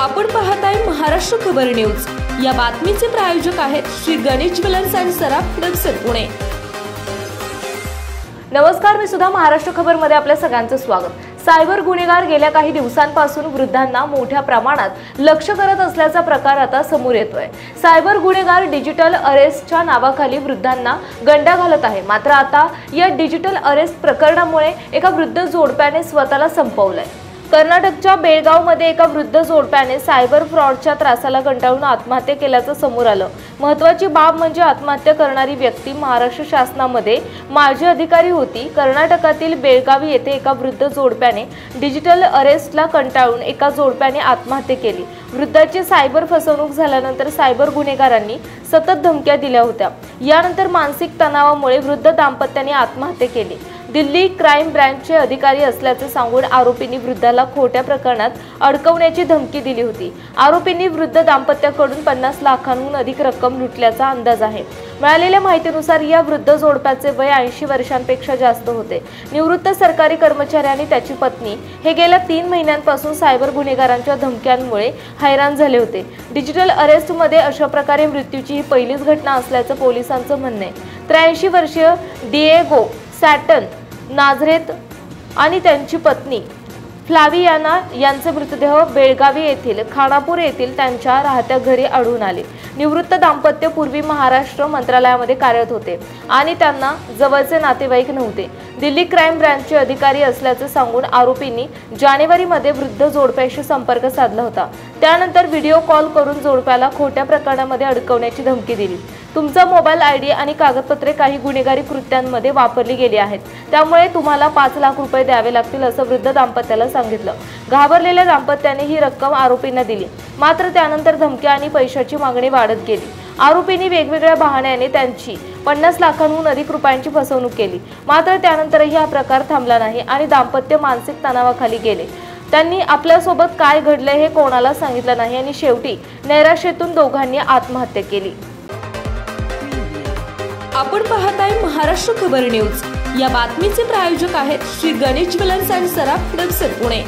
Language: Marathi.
आपण पाहताय महाराष्ट्र खबर न्यूज। या बातमीचे प्रायोजक आहेत Shri Ganesh jewellers and Saraf products Pune. नमस्कार, मी सुद्धा महाराष्ट्र खबर मध्ये आपल्या सगळ्यांचं स्वागत। सायबर गुन्हेगार गेल्या काही दिवसांपासून वृद्धांना मोठ्या प्रमाणात लक्ष्य करत असल्याचा प्रकार आता समोर येतोय। सायबर गुन्हेगार डिजिटल अरेस्टच्या नावाखाली वृद्धांना गंडा घालत आहे। मात्र आता या डिजिटल अरेस्ट प्रकरणामुळे एका वृद्ध जोडप्याने स्वतःला संपवलंय। कर्नाटकच्या बेळगावमध्ये एका वृद्ध जोडप्याने सायबर फ्रॉडच्या त्रासाला कंटाळून आत्महत्या केल्याचं समोर आलं। महत्त्वाची बाब म्हणजे आत्महत्या करणारी व्यक्ती महाराष्ट्र शासनामध्ये माजी अधिकारी होती। कर्नाटकातील बेळगावी येथे एका वृद्ध जोडप्याने डिजिटल अरेस्टला कंटाळून एका जोडप्याने आत्महत्या केली। वृद्धाची सायबर फसवणूक झाल्यानंतर सायबर गुन्हेगारांनी सतत धमक्या दिल्या होत्या। यानंतर मानसिक तणावामुळे वृद्ध दाम्पत्याने आत्महत्या केली। दिल्ली क्राईम ब्रँचचे अधिकारी असल्याचे सांगून आरोपींनी वृद्धाला खोट्या प्रकरणात अडकवण्याची धमकी दिली होती। आरोपींनी वृद्ध दाम्पत्याकडून 50 लाखांहून अधिक रक्कम लुटल्याचा अंदाज आहे। मिळालेल्या माहितीनुसार या वृद्ध जोडप्याचे वय 80 वर्षांपेक्षा जास्त होते। निवृत्त सरकारी कर्मचारी आणि त्याची पत्नी हे गेल्या 3 महिन्यांपासून सायबर गुन्हेगारांच्या धमक्यांमुळे हैराण झाले होते। डिजिटल अरेस्टमध्ये अशा प्रकारे मृत्यूची ही पहिलीच घटना असल्याचं पोलिसांचं म्हणणं आहे। 83 वर्षीय डिएगो सॅटन नाझरेथ आणि त्यांची पत्नी फ्लावियाना यांचे मृतदेह बेळगावी येथील खानापूर येथील त्यांच्या राहत्या घरी आढळून आले। निवृत्त दाम्पत्य पूर्वी महाराष्ट्र मंत्रालयामध्ये कार्यरत होते आणि त्यांना जवळचे नातेवाईक नव्हते। दिल्ली क्राईम ब्रँचचे अधिकारी असल्याचे सांगून आरोपींनी जानेवारीमध्ये वृद्ध जोडप्याशी संपर्क साधला होता। त्यानंतर व्हिडिओ कॉल करून जोडप्याला खोट्या प्रकरणामध्ये अडकवण्याची धमकी दिली। तुमचा मोबाईल आयडी आणि कागदपत्रे काही गुन्हेगारी कृत्यांमध्ये वापरली गेली आहेत, त्यामुळे तुम्हाला 5 लाख रुपये द्यावे लागतील असं वृद्ध दाम्पत्याला सांगितलं। घाबरलेल्या दाम्पत्याने ही रक्कम आरोपींना दिली। मात्र त्यानंतर धमक्या आणि पैशाची मागणी वाढत गेली। आरोपींनी वेगवेगळ्या बहाण्याने त्यांची 50 लाखांहून अधिक रुपयांची फसवणूक केली। मात्र त्यानंतरही हा प्रकार थांबला नाही आणि दाम्पत्य मानसिक तणावाखाली गेले। त्यांनी आपल्यासोबत काय घडले हे कोणाला सांगितलं नाही आणि शेवटी नैराश्यातून दोघांनी आत्महत्या केली। आपण पाहताय महाराष्ट्र खबर न्यूज। या बातमीचे प्रायोजक आहेत Shri Ganesh jewellers and Saraf products Pune.